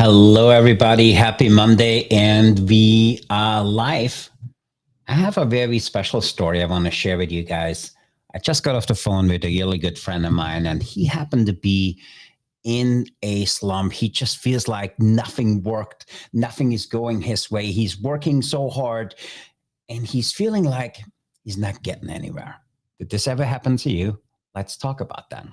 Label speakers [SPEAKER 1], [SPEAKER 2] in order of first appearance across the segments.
[SPEAKER 1] Hello, everybody. Happy Monday, and we are live. I have a very special story I want to share with you guys. I just got off the phone with a really good friend of mine, and he happened to be in a slump. He just feels like nothing worked, nothing is going his way. He's working so hard, and he's feeling like he's not getting anywhere. Did this ever happen to you? Let's talk about that.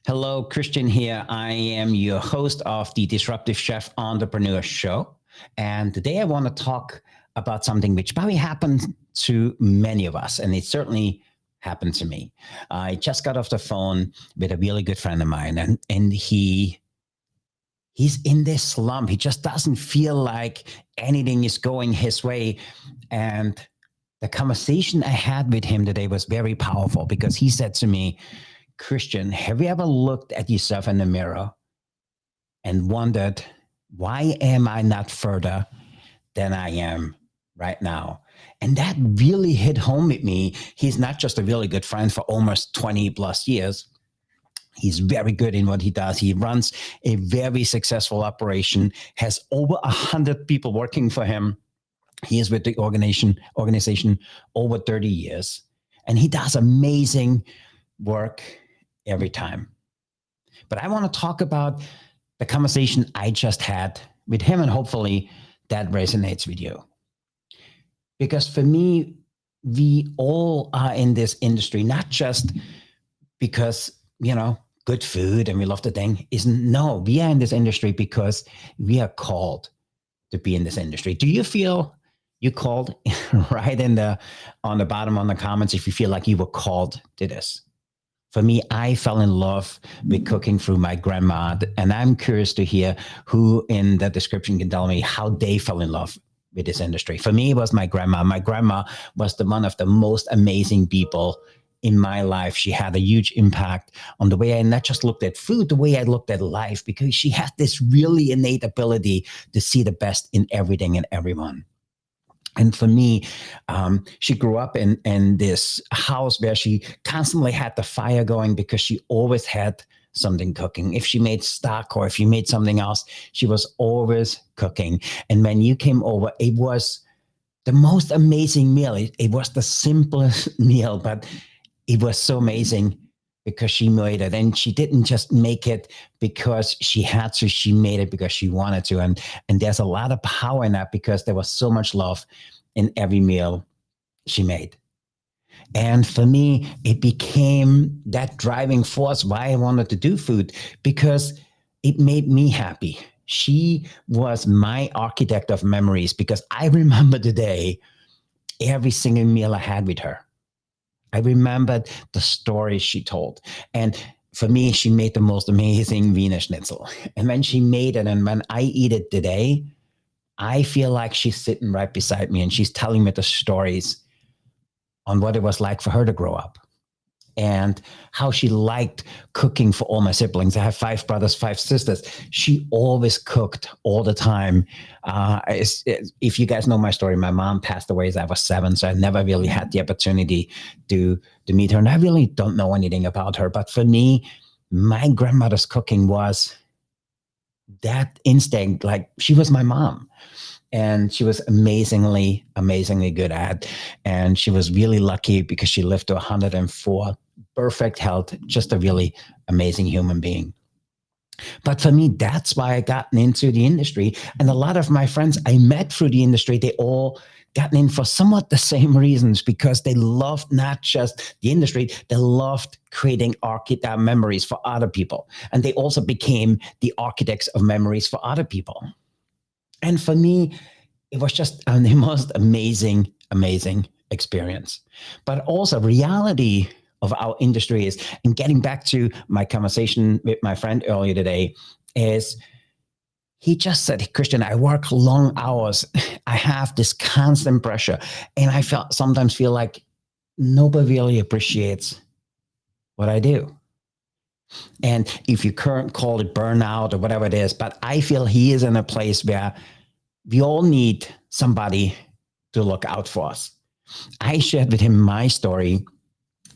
[SPEAKER 1] Hello, Christian here. I am your host of the Disruptive Chef Entrepreneur Show. And today I want to talk about something which probably happened to many of us, and it certainly happened to me. I just got off the phone with a really good friend of mine, and he's in this slump. He just doesn't feel like anything is going his way. And the conversation I had with him today was very powerful because he said to me, Christian, have you ever looked at yourself in the mirror and wondered, why am I not further than I am right now? And that really hit home with me. He's not just a really good friend for almost 20 plus years. He's very good in what he does. He runs a very successful operation, has over 100 people working for him. He is with the organization over 30 years, and he does amazing work every time. But I want to talk about the conversation I just had with him, and hopefully that resonates with you. Because for me, we all are in this industry, not just because, good food and we love the thing. No, we are in this industry because we are called to be in this industry. Do you feel you called? Right on the bottom on the comments if you feel like you were called to this. For me, I fell in love with cooking through my grandma, and I'm curious to hear who in the description can tell me how they fell in love with this industry. For me, it was my grandma. My grandma was one of the most amazing people in my life. She had a huge impact on the way I not just looked at food, the way I looked at life, because she had this really innate ability to see the best in everything and everyone. And for me, she grew up in this house where she constantly had the fire going because she always had something cooking. If she made stock or if she made something else, she was always cooking. And when you came over, it was the most amazing meal. It was the simplest meal, but it was so amazing because she made it. And she didn't just make it because she had to, she made it because she wanted to. And there's a lot of power in that because there was so much love in every meal she made. And for me, it became that driving force why I wanted to do food, because it made me happy. She was my architect of memories because I remember the day, every single meal I had with her. I remembered the stories she told. And for me, she made the most amazing Wiener Schnitzel. And when she made it and when I eat it today, I feel like she's sitting right beside me and she's telling me the stories on what it was like for her to grow up and how she liked cooking for all my siblings. I have 5 brothers, 5 sisters. She always cooked all the time. If you guys know my story, my mom passed away as I was 7, so I never really had the opportunity to meet her. And I really don't know anything about her. But for me, my grandmother's cooking was that instinct. Like, she was my mom. And she was amazingly, amazingly good at. And she was really lucky because she lived to 104, perfect health, just a really amazing human being. But for me, that's why I gotten into the industry. And a lot of my friends I met through the industry, they all gotten in for somewhat the same reasons, because they loved not just the industry, they loved creating memories for other people. And they also became the architects of memories for other people. And for me, it was just the most amazing, amazing experience. But also, reality of our industry is, and getting back to my conversation with my friend earlier today, is he just said, Christian, I work long hours. I have this constant pressure. And I sometimes feel like nobody really appreciates what I do. And if you call it burnout or whatever it is, but I feel he is in a place where we all need somebody to look out for us. I shared with him my story.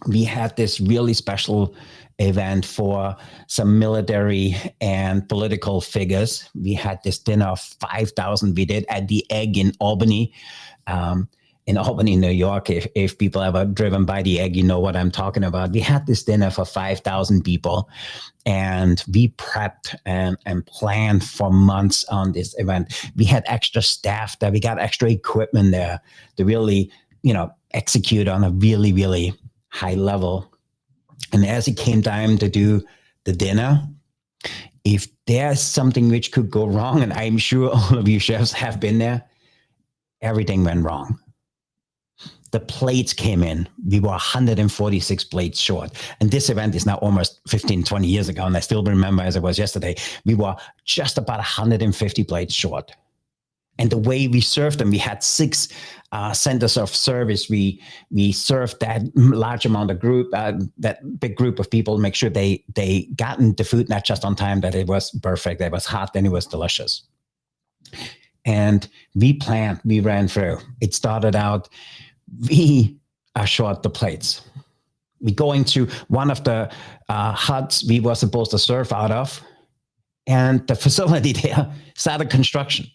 [SPEAKER 1] We had this really special event for some military and political figures. We had this dinner of 5,000 we did at the Egg um, in Albany, New York. If people ever driven by the Egg, you know what I'm talking about. We had this dinner for 5,000 people, and we prepped and planned for months on this event. We had extra staff there. We got extra equipment there to really, execute on a really, really high level. And as it came time to do the dinner, if there's something which could go wrong, and I'm sure all of you chefs have been there, everything went wrong. The plates came in. We were 146 plates short. And this event is now almost 15, 20 years ago. And I still remember as it was yesterday, we were just about 150 plates short. And the way we served them, we had 6 centers of service. We served that large amount of group, that big group of people, make sure they gotten the food not just on time, that it was perfect, that it was hot, and it was delicious. And we ran through. It started out, we are short the plates. We go into one of the huts we were supposed to serve out of, and the facility there started construction.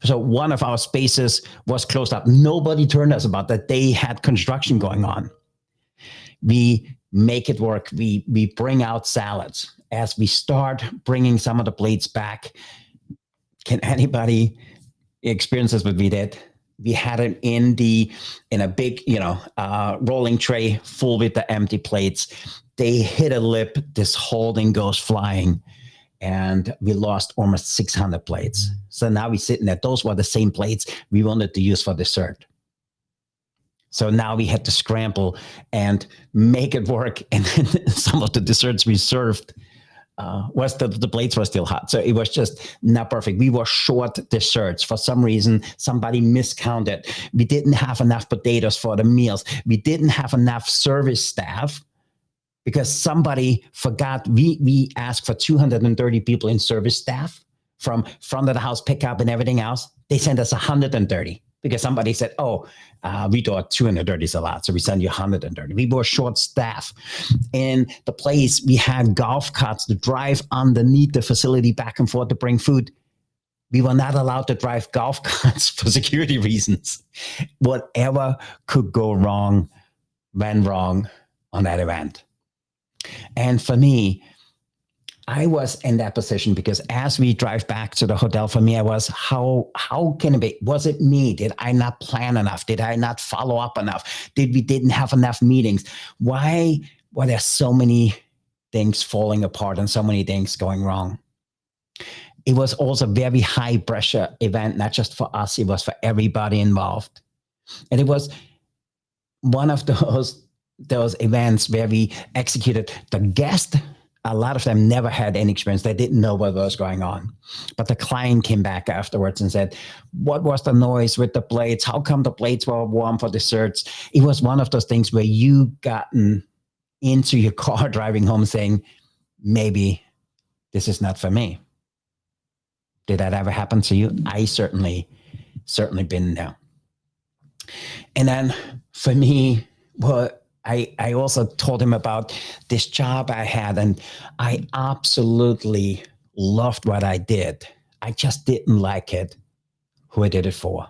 [SPEAKER 1] So one of our spaces was closed up. Nobody turned us about that. They had construction going on. We make it work. We bring out salads. As we start bringing some of the plates back, can anybody experience this what we did? We had it in a big, rolling tray full with the empty plates. They hit a lip. This whole thing goes flying. And we lost almost 600 plates. So now we're sitting there. Those were the same plates we wanted to use for dessert. So now we had to scramble and make it work. And then some of the desserts we served was the plates were still hot. So it was just not perfect. We were short desserts. For some reason, somebody miscounted. We didn't have enough potatoes for the meals. We didn't have enough service staff, because somebody forgot. We asked for 230 people in service staff from front of the house pickup and everything else. They sent us 130 because somebody said, we thought 230 is a lot, so we sent you 130. We were short staff. In the place, we had golf carts to drive underneath the facility back and forth to bring food. We were not allowed to drive golf carts for security reasons. Whatever could go wrong went wrong on that event. And for me, I was in that position because as we drive back to the hotel, for me, I was, how can it be? Was it me? Did I not plan enough? Did I not follow up enough? We didn't have enough meetings? Why were there so many things falling apart and so many things going wrong? It was also a very high pressure event, not just for us, it was for everybody involved. And it was one of those events where we executed. The guest, a lot of them never had any experience. They didn't know what was going on. But the client came back afterwards and said, what was the noise with the plates? How come the plates were warm for desserts? It was one of those things where you gotten into your car driving home saying, maybe this is not for me. Did that ever happen to you? I certainly been there. And then for me, I also told him about this job I had, and I absolutely loved what I did. I just didn't like it, who I did it for.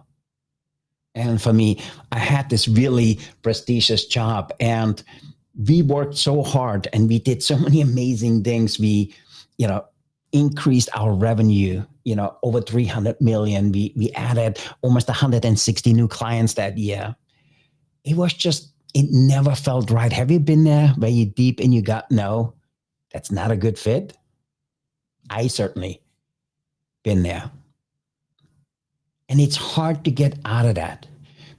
[SPEAKER 1] And for me, I had this really prestigious job, and we worked so hard and we did so many amazing things. We, increased our revenue, over 300 million. We added almost 160 new clients that year. It never felt right. Have you been there where you deep in your gut know that's not a good fit? I certainly been there. And it's hard to get out of that,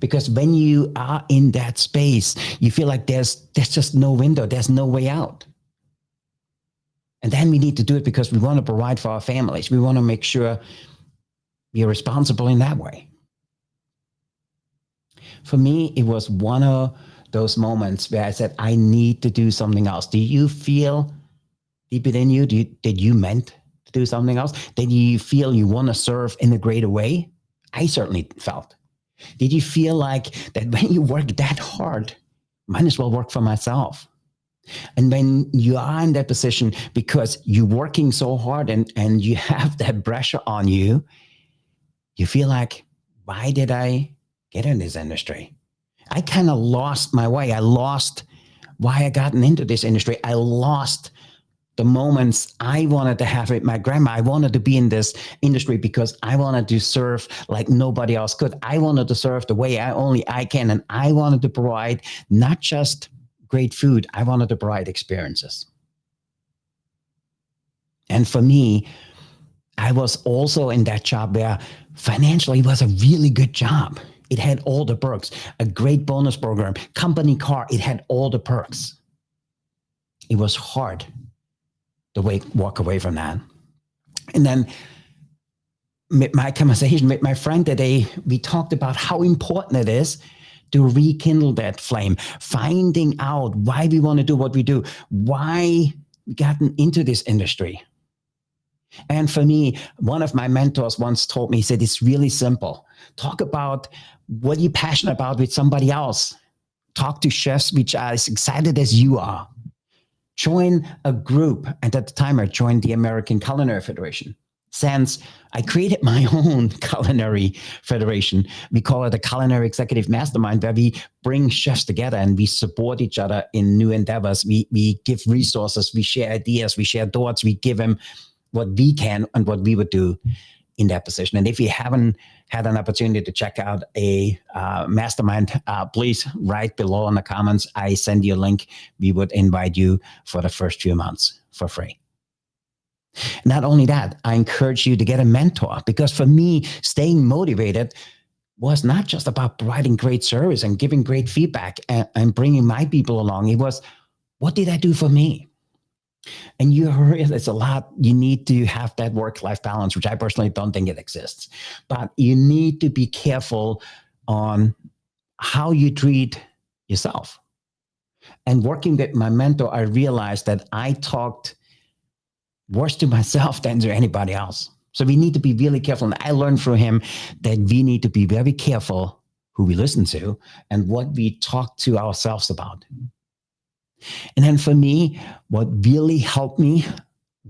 [SPEAKER 1] because when you are in that space, you feel like there's just no window, there's no way out. And then we need to do it because we want to provide for our families. We want to make sure we are responsible in that way. For me, it was one of those moments where I said, I need to do something else. Do you feel deep within you, did you meant to do something else? Did you feel you want to serve in a greater way? I certainly felt. Did you feel like that when you work that hard, might as well work for myself? And when you are in that position because you're working so hard and you have that pressure on you, you feel like, why did I get in this industry? I kind of lost my way. I lost why I gotten into this industry. I lost the moments I wanted to have with my grandma. I wanted to be in this industry because I wanted to serve like nobody else could. I wanted to serve the way I can. And I wanted to provide not just great food, I wanted to provide experiences. And for me, I was also in that job where financially it was a really good job. It had all the perks, a great bonus program, company car. It had all the perks. It was hard to walk away from that. And then my conversation with my friend today, we talked about how important it is to rekindle that flame, finding out why we want to do what we do, why we gotten into this industry. And for me, one of my mentors once told me, he said, it's really simple. Talk about what you're passionate about with somebody else. Talk to chefs which are as excited as you are. Join a group. And at the time, I joined the American Culinary Federation. Since I created my own culinary federation, we call it a Culinary Executive Mastermind, where we bring chefs together and we support each other in new endeavors. We give resources, we share ideas, we share thoughts, we give them what we can and what we would do in that position. And if you haven't had an opportunity to check out a mastermind, please write below in the comments. I send you a link. We would invite you for the first few months for free. Not only that, I encourage you to get a mentor, because for me, staying motivated was not just about providing great service and giving great feedback and bringing my people along. It was, what did I do for me? And you heard it's a lot. You need to have that work-life balance, which I personally don't think it exists. But you need to be careful on how you treat yourself. And working with my mentor, I realized that I talked worse to myself than to anybody else. So we need to be really careful. And I learned from him that we need to be very careful who we listen to and what we talk to ourselves about. And then for me, what really helped me,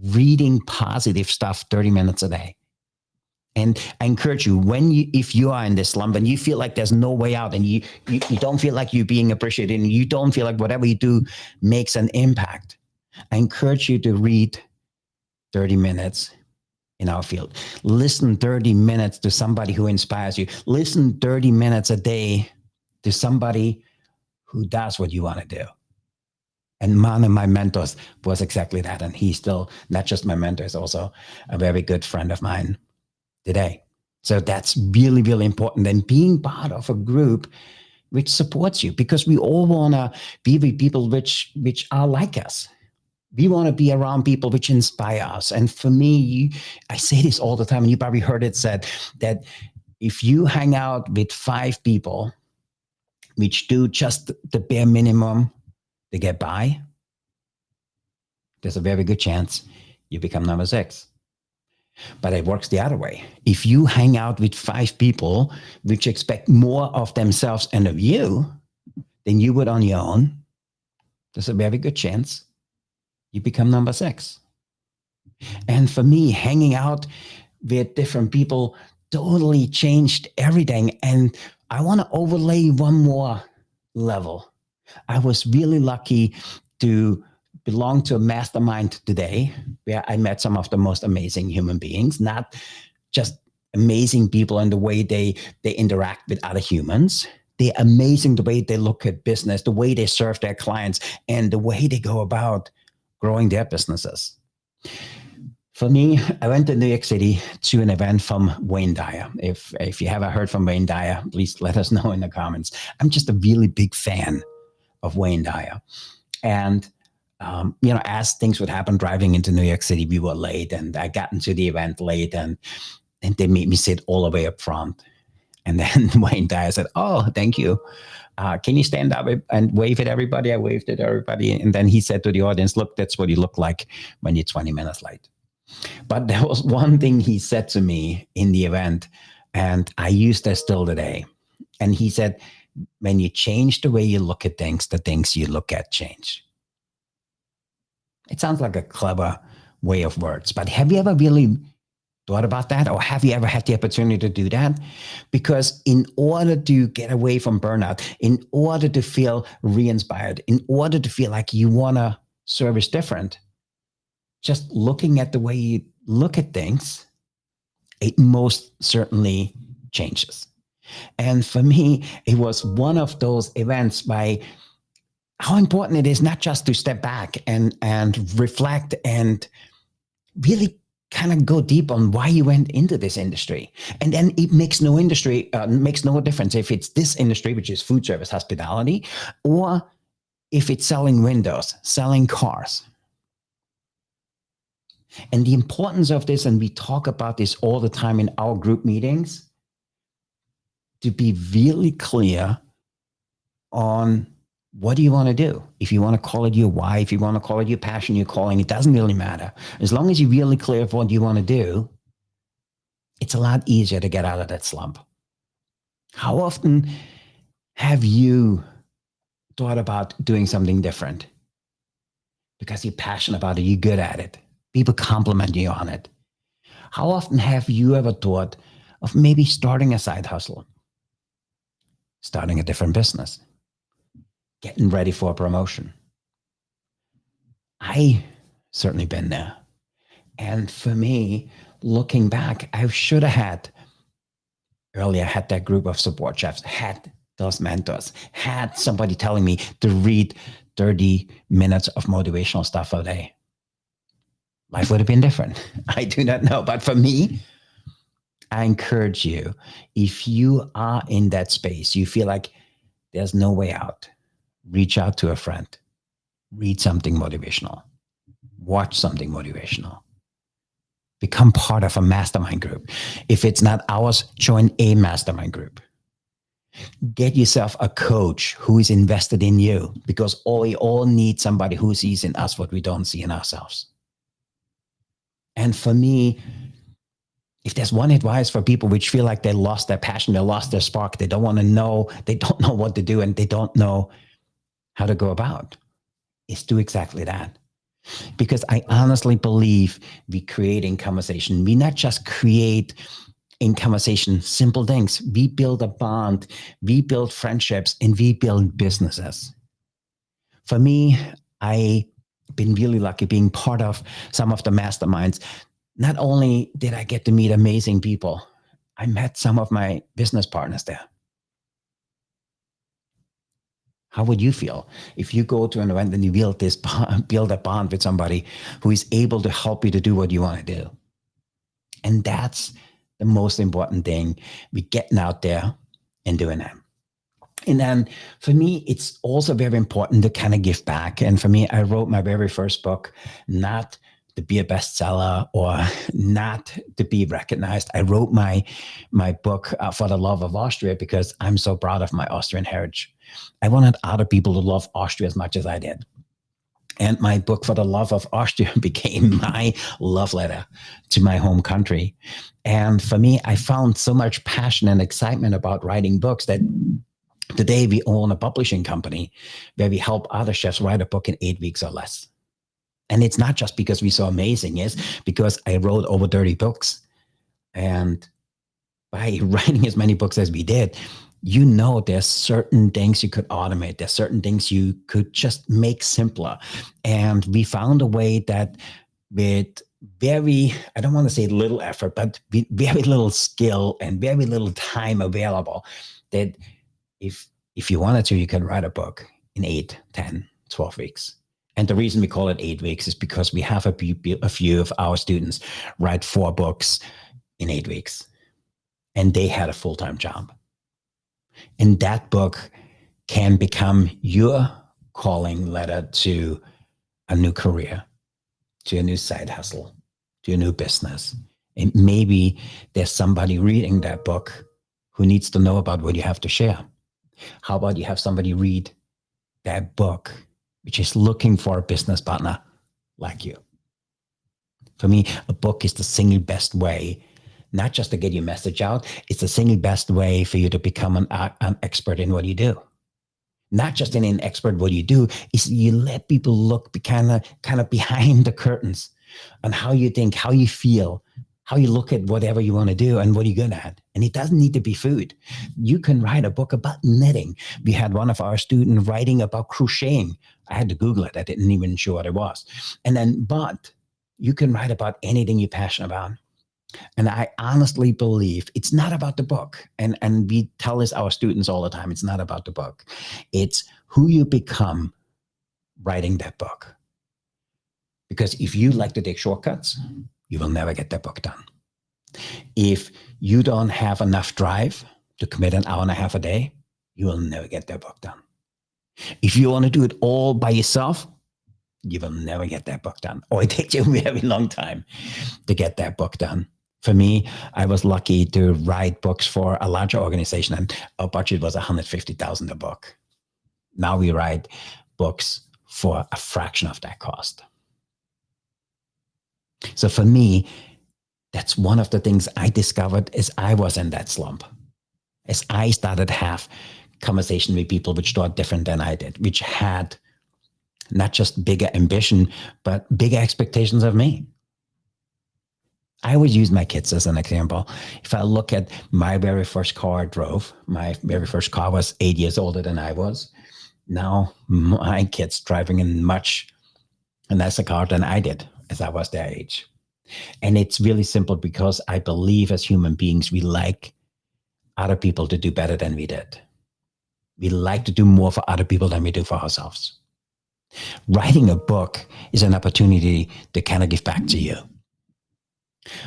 [SPEAKER 1] reading positive stuff 30 minutes a day. And I encourage you, if you are in this slump and you feel like there's no way out and you don't feel like you're being appreciated and you don't feel like whatever you do makes an impact, I encourage you to read 30 minutes in our field. Listen 30 minutes to somebody who inspires you. Listen 30 minutes a day to somebody who does what you want to do. And one of my mentors was exactly that. And he's still not just my mentor, he's also a very good friend of mine today. So that's really, really important. And being part of a group which supports you, because we all want to be with people which are like us. We want to be around people which inspire us. And for me, I say this all the time, and you probably heard it said, that if you hang out with 5 people which do just the bare minimum to get by, there's a very good chance you become number 6. But it works the other way. If you hang out with 5 people which expect more of themselves and of you than you would on your own, there's a very good chance you become number 6. And for me, hanging out with different people totally changed everything. And I want to overlay one more level. I was really lucky to belong to a mastermind today where I met some of the most amazing human beings, not just amazing people in the way they interact with other humans. They're amazing the way they look at business, the way they serve their clients, and the way they go about growing their businesses. For me, I went to New York City to an event from Wayne Dyer. If you haven't heard from Wayne Dyer, please let us know in the comments. I'm just a really big fan of Wayne Dyer. And as things would happen driving into New York City, we were late, and I got into the event late, and they made me sit all the way up front. And then Wayne Dyer said, "Oh, thank you. Can you stand up and wave at everybody?" I waved at everybody. And then he said to the audience, "Look, that's what you look like when you're 20 minutes late." But there was one thing he said to me in the event, and I use that still today. And he said, when you change the way you look at things, the things you look at change. It sounds like a clever way of words, but have you ever really thought about that? Or have you ever had the opportunity to do that? Because in order to get away from burnout, in order to feel re-inspired, in order to feel like you want to service different, just looking at the way you look at things, it most certainly changes. And for me, it was one of those events by how important it is not just to step back and reflect and really kind of go deep on why you went into this industry. And then it makes no difference if it's this industry, which is food service, hospitality, or if it's selling windows, selling cars. And the importance of this, and we talk about this all the time in our group meetings, to be really clear on what do you want to do? If you want to call it your why, if you want to call it your passion, your calling, it doesn't really matter. As long as you're really clear of what you want to do, it's a lot easier to get out of that slump. How often have you thought about doing something different? Because you're passionate about it, you're good at it. People compliment you on it. How often have you ever thought of maybe starting a side hustle, starting a different business, getting ready for a promotion? I certainly been there. And for me, looking back, I should have had that group of support chefs, had those mentors, had somebody telling me to read 30 minutes of motivational stuff a day. Life would have been different. I do not know. But for me, I encourage you, if you are in that space, you feel like there's no way out, reach out to a friend, read something motivational, watch something motivational, become part of a mastermind group. If it's not ours, join a mastermind group. Get yourself a coach who is invested in you, because we all need somebody who sees in us what we don't see in ourselves. And for me, if there's one advice for people which feel like they lost their passion, they lost their spark, they don't want to know, they don't know what to do, and they don't know how to go about, is do exactly that. Because I honestly believe we create in conversation. We not just create in conversation simple things. We build a bond, we build friendships, and we build businesses. For me, I've been really lucky being part of some of the masterminds. Not only did I get to meet amazing people, I met some of my business partners there. How would you feel if you go to an event and you build a bond with somebody who is able to help you to do what you want to do? And that's the most important thing. We're getting out there and doing that. And then for me, it's also very important to kind of give back. And for me, I wrote my very first book, not to be a bestseller or not to be recognized. I wrote my book for the love of Austria because I'm so proud of my Austrian heritage. I wanted other people to love Austria as much as I did. And my book, For the Love of Austria, became my love letter to my home country. And for me, I found so much passion and excitement about writing books that today we own a publishing company where we help other chefs write a book in 8 weeks or less. And it's not just because we're so amazing, it's because I wrote over 30 books. And by writing as many books as we did, there's certain things you could automate. There's certain things you could just make simpler. And we found a way that with I don't want to say little effort, but very little skill and very little time available, that if you wanted to, you could write a book in 8, 10, 12 weeks. And the reason we call it 8 weeks is because we have a few of our students write 4 books in 8 weeks. And they had a full-time job. And that book can become your calling letter to a new career, to a new side hustle, to a new business. And maybe there's somebody reading that book who needs to know about what you have to share. How about you have somebody read that book, which is looking for a business partner like you? For me, a book is the single best way not just to get your message out. It's the single best way for you to become an expert in what you do. Not just in an expert what you do, is you let people look kind of behind the curtains on how you think, how you feel, how you look at whatever you want to do and what you're good at. And it doesn't need to be food. You can write a book about knitting. We had one of our students writing about crocheting. I had to Google it. I didn't even sure what it was. But you can write about anything you're passionate about. And I honestly believe it's not about the book. And we tell this our students all the time. It's not about the book. It's who you become writing that book. Because if you like to take shortcuts, you will never get that book done. If you don't have enough drive to commit an hour and a half a day, you will never get that book done. If you want to do it all by yourself, you will never get that book done. Or it takes you a very long time to get that book done. For me, I was lucky to write books for a larger organization, and our budget was $150,000 a book. Now we write books for a fraction of that cost. So for me, that's one of the things I discovered as I was in that slump. As I started to have conversation with people which thought different than I did, which had not just bigger ambition, but bigger expectations of me. I always use my kids as an example. If I look at my very first car I drove, my very first car was 8 years older than I was. Now my kids driving in much nicer car than I did as I was their age. And it's really simple because I believe as human beings, we like other people to do better than we did. We like to do more for other people than we do for ourselves. Writing a book is an opportunity to kind of give back to you.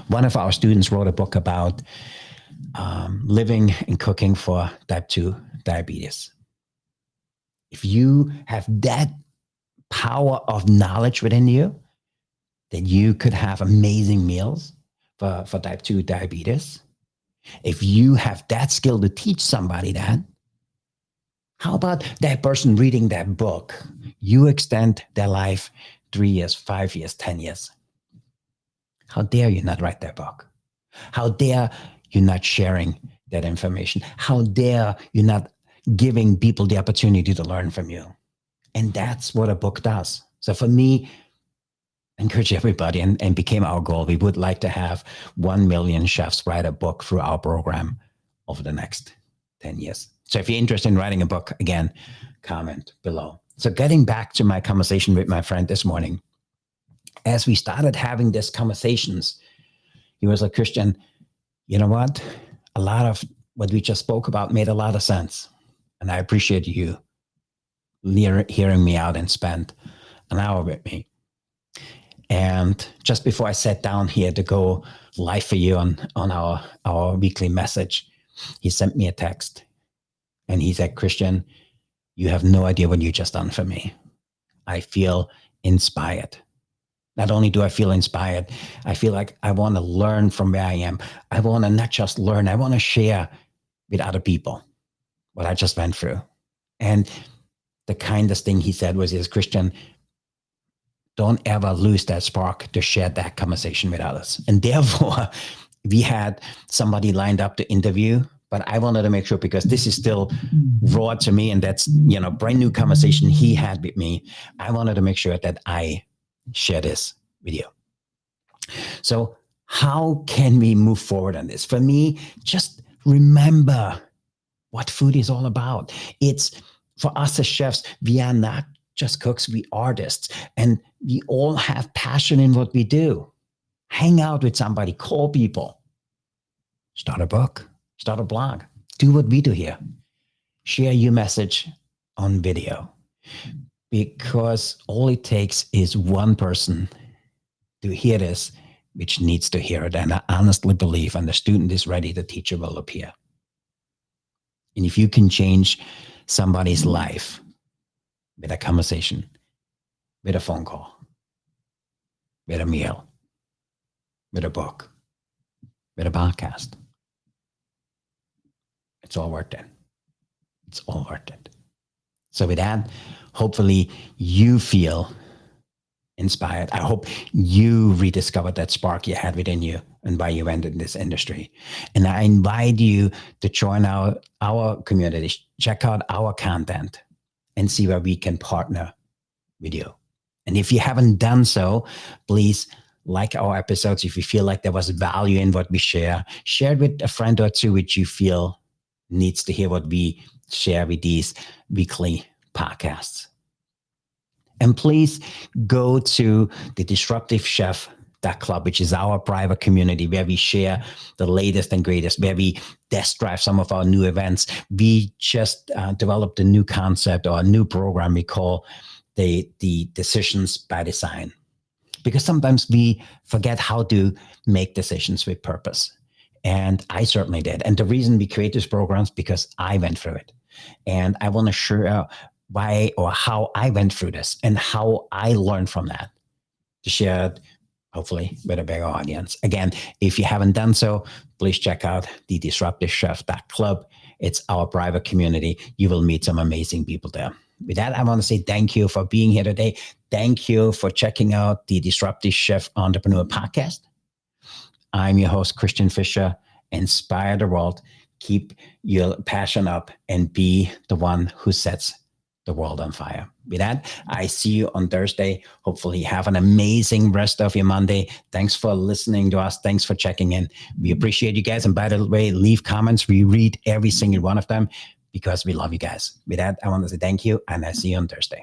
[SPEAKER 1] One of our students wrote a book about living and cooking for type 2 diabetes. If you have that power of knowledge within you, that you could have amazing meals for type 2 diabetes, if you have that skill to teach somebody that, how about that person reading that book? You extend their life 3 years, 5 years, 10 years. How dare you not write that book? How dare you not sharing that information? How dare you not giving people the opportunity to learn from you? And that's what a book does. So for me, I encourage everybody, and became our goal, we would like to have 1 million chefs write a book through our program over the next 10 years. So if you're interested in writing a book, again, comment below. So getting back to my conversation with my friend this morning, as we started having these conversations, he was like, Christian, you know what? A lot of what we just spoke about made a lot of sense. And I appreciate you hearing me out and spend an hour with me. And just before I sat down here to go live for you on our weekly message, he sent me a text. And he said, Christian, you have no idea what you just done for me. I feel inspired. Not only do I feel inspired, I feel like I want to learn from where I am. I want to not just learn, I want to share with other people what I just went through. And the kindest thing he said was, Christian, don't ever lose that spark to share that conversation with others. And therefore, we had somebody lined up to interview, but I wanted to make sure, because this is still raw to me, and that's, brand new conversation he had with me. I wanted to make sure that I share this with you. So how can we move forward on this? For me, just remember what food is all about. It's, for us as chefs, we are not just cooks, we artists, and we all have passion in what we do. Hang out with somebody, call people, start a book, start a blog, do what we do here. Share your message on video, because all it takes is one person to hear this, which needs to hear it. And I honestly believe, and the student is ready, the teacher will appear. And if you can change somebody's life with a conversation, with a phone call, with a meal, with a book, with a podcast, it's all worth it. It's all worth it. So with that, hopefully you feel inspired. I hope you rediscovered that spark you had within you and why you went in this industry. And I invite you to join our community, check out our content, and see where we can partner with you. And if you haven't done so, please like our episodes. If you feel like there was value in what we share it with a friend or two which you feel needs to hear what we share with these weekly podcasts. And please go to the Disruptive Chef Club, which is our private community where we share the latest and greatest, where we test drive some of our new events. We just developed a new concept or a new program we call the Decisions by Design, because sometimes we forget how to make decisions with purpose. And I certainly did. And the reason we create this program is because I went through it. And I want to share why or how I went through this and how I learned from that to share it, hopefully, with a bigger audience. Again, if you haven't done so, please check out the Disruptive Chef Club. It's our private community. You will meet some amazing people there. With that, I want to say thank you for being here today. Thank you for checking out the Disruptive Chef Entrepreneur Podcast. I'm your host, Christian Fischer. Inspire the world. Keep your passion up and be the one who sets the world on fire. With that, I see you on Thursday. Hopefully have an amazing rest of your Monday. Thanks for listening to us. Thanks for checking in. We appreciate you guys. And by the way, leave comments. We read every single one of them because we love you guys. With that, I want to say thank you, and I see you on Thursday.